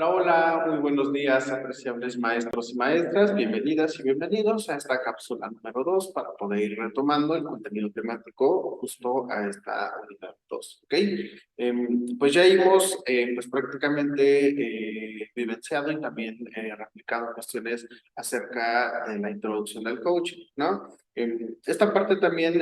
Hola, hola, muy buenos días, apreciables maestros y maestras. Bienvenidas y bienvenidos a esta cápsula número 2 para poder ir retomando el contenido temático justo a esta unidad 2, ¿ok? Pues ya hemos pues prácticamente vivenciado y también replicado cuestiones acerca de la introducción al coaching, ¿no? Esta parte también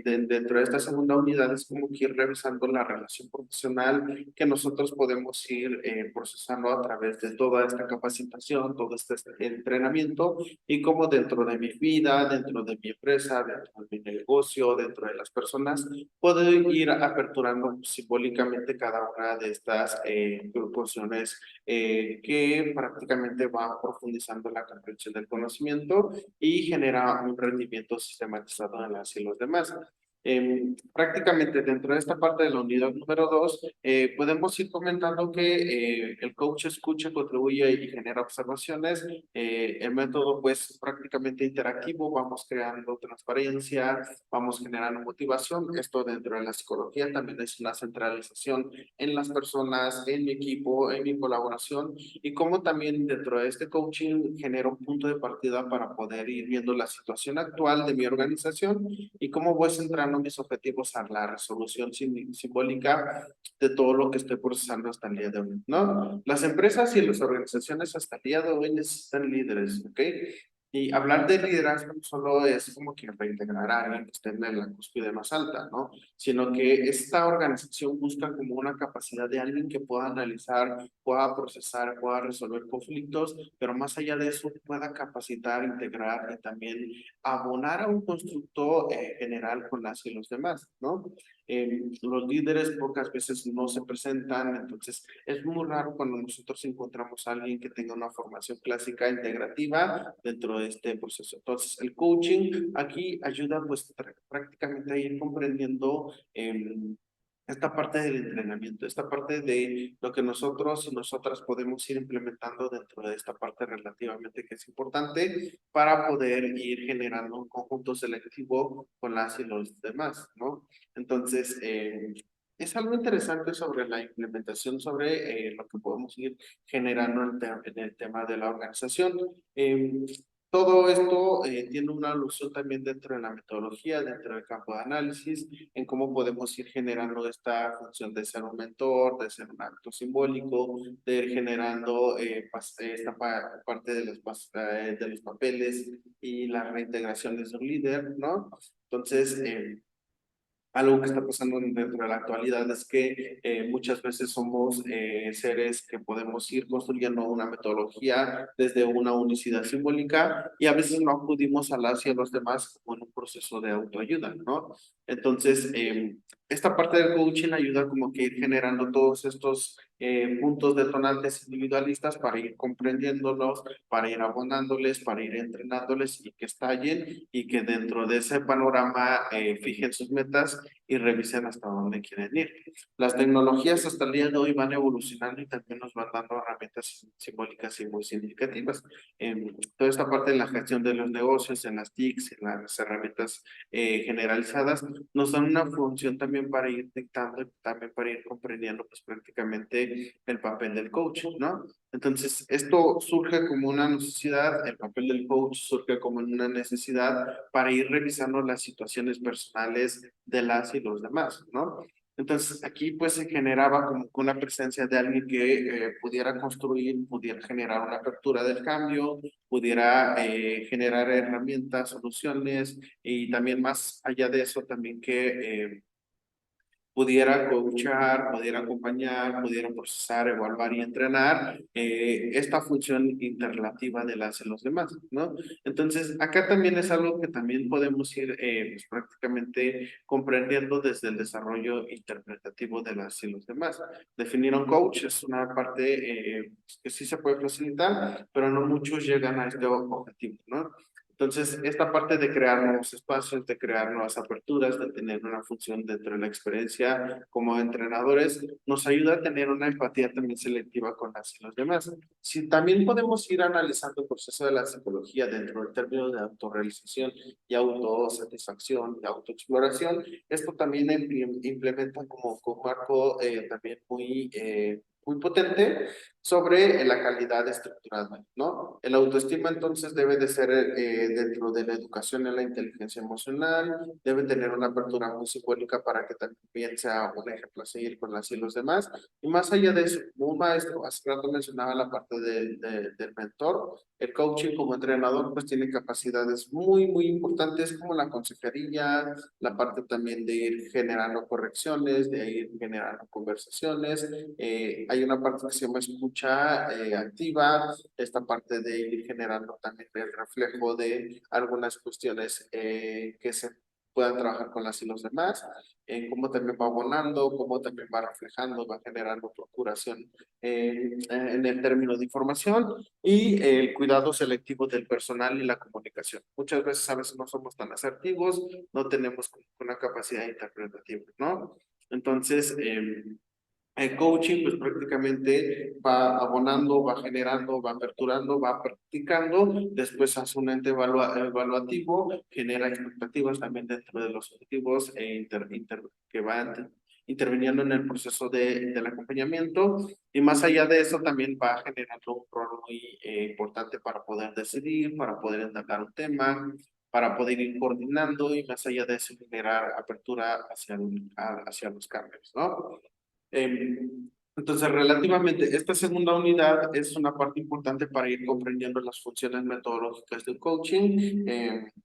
dentro de esta segunda unidad es como que ir revisando la relación profesional que nosotros podemos ir procesando a través de toda esta capacitación, todo este entrenamiento y cómo dentro de mi vida, dentro de mi empresa, dentro de mi negocio, dentro de las personas, puedo ir aperturando simbólicamente cada una de estas proporciones que prácticamente va profundizando la comprensión del conocimiento y genera un rendimiento sistematizado en las y los demás. Prácticamente dentro de esta parte de la unidad número 2, podemos ir comentando que el coach escucha, contribuye y genera observaciones. El método pues prácticamente interactivo, vamos creando transparencia, vamos generando motivación. Esto dentro de la psicología también es una centralización en las personas, en mi equipo, en mi colaboración y cómo también dentro de este coaching genera un punto de partida para poder ir viendo la situación actual de mi organización y cómo voy centrando mis objetivos a la resolución simbólica de todo lo que estoy procesando hasta el día de hoy, ¿no? Las empresas y las organizaciones hasta el día de hoy necesitan líderes, ¿ok? Y hablar de liderazgo no solo es como que reintegrar a alguien que esté en la cúspide más alta, ¿no? Sino que esta organización busca como una capacidad de alguien que pueda analizar, pueda procesar, pueda resolver conflictos, pero más allá de eso pueda capacitar, integrar y también abonar a un constructo general con las y los demás, ¿no? Los líderes pocas veces no se presentan, entonces es muy raro cuando nosotros encontramos a alguien que tenga una formación clásica integrativa dentro de este proceso. Entonces, el coaching aquí ayuda pues prácticamente a ir comprendiendo esta parte del entrenamiento, esta parte de lo que nosotros y nosotras podemos ir implementando dentro de esta parte relativamente que es importante para poder ir generando un conjunto selectivo con las y los demás, ¿no? Entonces, es algo interesante sobre la implementación, sobre lo que podemos ir generando en el tema de la organización. Todo esto tiene una alusión también dentro de la metodología, dentro del campo de análisis, en cómo podemos ir generando esta función de ser un mentor, de ser un acto simbólico, de ir generando esta parte de de los papeles y la reintegración de su líder, ¿no? Entonces, algo que está pasando dentro de la actualidad es que muchas veces somos seres que podemos ir construyendo una metodología desde una unicidad simbólica y a veces no acudimos a las y a los demás como en un proceso de autoayuda, ¿no? Entonces, esta parte del coaching ayuda como que ir generando todos estos puntos detonantes individualistas para ir comprendiéndolos, para ir abonándoles, para ir entrenándoles y que estallen y que dentro de ese panorama fijen sus metas y revisen hasta dónde quieren ir. Las tecnologías hasta el día de hoy van evolucionando y también nos van dando herramientas simbólicas y muy significativas. Toda esta parte de la gestión de los negocios, en las TICs, en las herramientas generalizadas, nos dan una función también para ir dictando y también para ir comprendiendo pues prácticamente el papel del coach, ¿no? Entonces, esto surge como una necesidad, el papel del coach surge como una necesidad para ir revisando las situaciones personales de las y los demás, ¿no? Entonces, aquí pues se generaba como que una presencia de alguien que pudiera construir, pudiera generar una apertura del cambio, pudiera generar herramientas, soluciones y también más allá de eso también que pudiera coachar, pudiera acompañar, pudiera procesar, evaluar y entrenar esta función interrelativa de las y los demás, ¿no? Entonces, acá también es algo que también podemos ir pues, prácticamente comprendiendo desde el desarrollo interpretativo de las y los demás. Definir a un coach es una parte que sí se puede facilitar, pero no muchos llegan a este objetivo, ¿no? Entonces, esta parte de crear nuevos espacios, de crear nuevas aperturas, de tener una función dentro de la experiencia como entrenadores, nos ayuda a tener una empatía también selectiva con las y los demás. Si también podemos ir analizando el proceso de la psicología dentro del término de autorrealización y autosatisfacción y autoexploración, esto también implementa como un marco también muy potente sobre la calidad estructurada, ¿no? El autoestima entonces debe de ser dentro de la educación en la inteligencia emocional, debe tener una apertura muy simbólica para que también sea un ejemplo a seguir con las y los demás. Y más allá de eso, como un maestro, hace rato mencionaba la parte del mentor, el coaching como entrenador pues tiene capacidades muy importantes como la consejería, la parte también de ir generando correcciones, de ir generando conversaciones. Hay una parte que se llama escucha activa, esta parte de ir generando también el reflejo de algunas cuestiones que se puedan trabajar con las y los demás, en cómo también va abonando, cómo también va reflejando, va generando procuración en el término de información y el cuidado selectivo del personal y la comunicación. Muchas veces a veces no somos tan asertivos, no tenemos una capacidad interpretativa, ¿no? Entonces, el coaching pues prácticamente va abonando, va generando, va aperturando, va practicando, después hace un ente evaluativo, genera expectativas también dentro de los objetivos que van interviniendo en el proceso del acompañamiento y más allá de eso también va generando un rol muy importante para poder decidir, para poder entablar un tema, para poder ir coordinando y más allá de eso generar apertura hacia los cambios, ¿no? Entonces, relativamente, esta segunda unidad es una parte importante para ir comprendiendo las funciones metodológicas del coaching.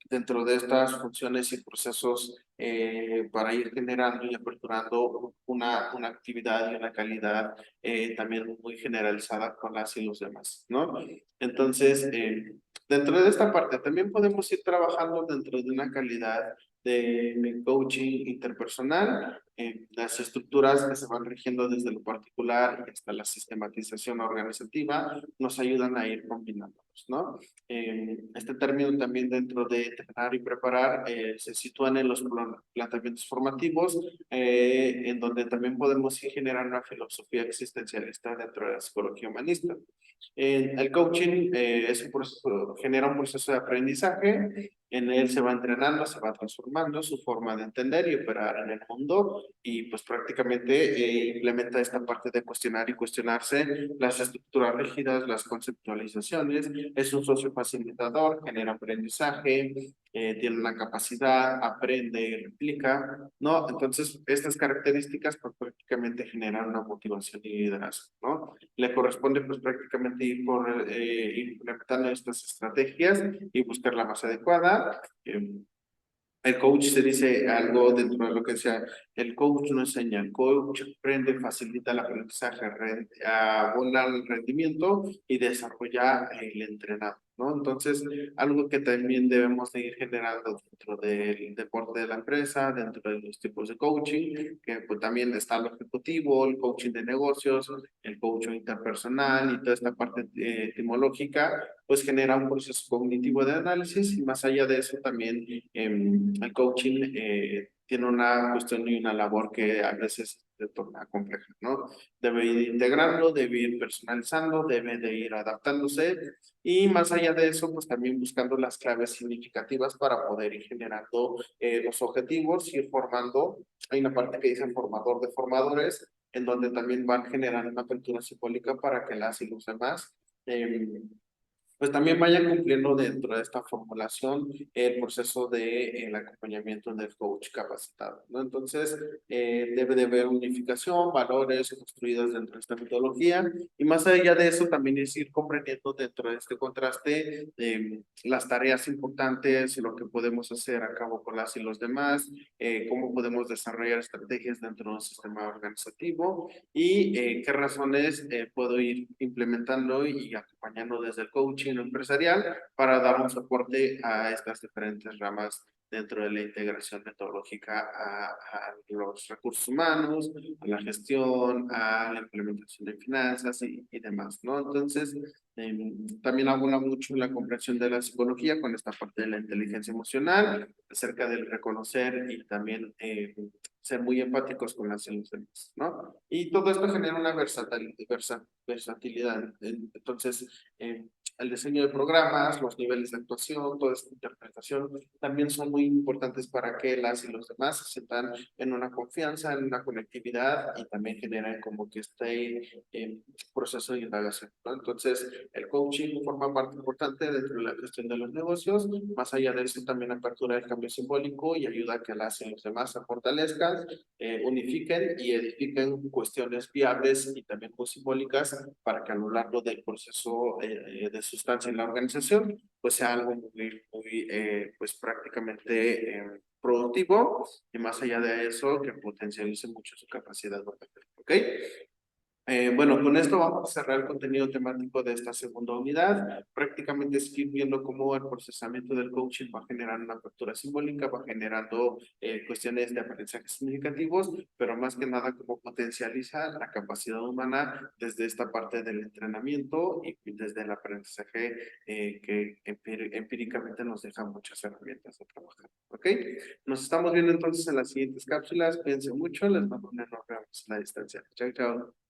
Dentro de estas funciones y procesos, para ir generando y aperturando una actividad y una calidad también muy generalizada con las y los demás, ¿no? Entonces, dentro de esta parte, también podemos ir trabajando dentro de una calidad de coaching interpersonal, las estructuras que se van rigiendo desde lo particular hasta la sistematización organizativa nos ayudan a ir combinándolos, ¿no? Este término también dentro de entrenar y preparar se sitúan en los planteamientos formativos, en donde también podemos ir generar una filosofía existencialista dentro de la psicología humanista. El coaching es un proceso, genera un proceso de aprendizaje, en él se va entrenando, se va transformando su forma de entender y operar en el mundo y pues prácticamente implementa esta parte de cuestionar y cuestionarse las estructuras rígidas, las conceptualizaciones, es un socio facilitador, genera aprendizaje, tiene una capacidad, aprende y replica, ¿no? Entonces, estas características pues prácticamente generan una motivación y liderazgo, ¿no? Le corresponde pues prácticamente ir implementando estas estrategias y buscar la más adecuada. El coach se dice algo dentro de lo que sea, el coach no enseña, el coach aprende, facilita el aprendizaje, abona el rendimiento y desarrolla el entrenado, ¿no? Entonces, algo que también debemos de ir generando dentro del deporte de la empresa, dentro de los tipos de coaching, que pues también está el ejecutivo, el coaching de negocios, el coaching interpersonal y toda esta parte etimológica, pues genera un proceso cognitivo de análisis y más allá de eso también el coaching tiene una cuestión y una labor que a veces se torna compleja, ¿no? Debe ir integrando, debe ir personalizando, debe de ir adaptándose y más allá de eso, pues también buscando las claves significativas para poder ir generando los objetivos, ir formando. Hay una parte que dice formador de formadores, en donde también van generando una apertura simbólica para que las y los demás pues también vayan cumpliendo dentro de esta formulación el proceso de el acompañamiento del coach capacitado, ¿no? Entonces, debe de haber unificación, valores construidos dentro de esta metodología y más allá de eso también es ir comprendiendo dentro de este contraste las tareas importantes, lo que podemos hacer a cabo con las y los demás, cómo podemos desarrollar estrategias dentro de un sistema organizativo y qué razones puedo ir implementando y acompañando desde el coaching empresarial para dar un soporte a estas diferentes ramas dentro de la integración metodológica a los recursos humanos, a la gestión, a la implementación de finanzas y demás, ¿no? Entonces, también abona mucho la comprensión de la psicología con esta parte de la inteligencia emocional, acerca del reconocer y también ser muy empáticos con las emociones, ¿no? Y todo esto genera una versatilidad. Entonces, el diseño de programas, los niveles de actuación, toda esta interpretación, también son muy importantes para que las y los demás se sientan en una confianza, en una conectividad y también generen como que este proceso de indagación, ¿no? Entonces, el coaching forma parte importante dentro de la gestión de los negocios. Más allá de eso, también apertura el cambio simbólico y ayuda a que las y los demás se fortalezcan, unifiquen y edifiquen cuestiones viables y también muy simbólicas para que a lo largo del proceso de sustancia en la organización, pues sea algo muy pues prácticamente productivo y más allá de eso, que potencialice mucho su capacidad de aprender, ¿ok? Bueno, con esto vamos a cerrar el contenido temático de esta segunda unidad. Prácticamente es ir viendo cómo el procesamiento del coaching va generando una apertura simbólica, va generando cuestiones de aprendizaje significativos, pero más que nada cómo potencializa la capacidad humana desde esta parte del entrenamiento y desde el aprendizaje que empíricamente nos deja muchas herramientas de trabajar. ¿Ok? Nos estamos viendo entonces en las siguientes cápsulas. Cuídense mucho, les mando un enorme abrazo a la distancia. Chao, chao.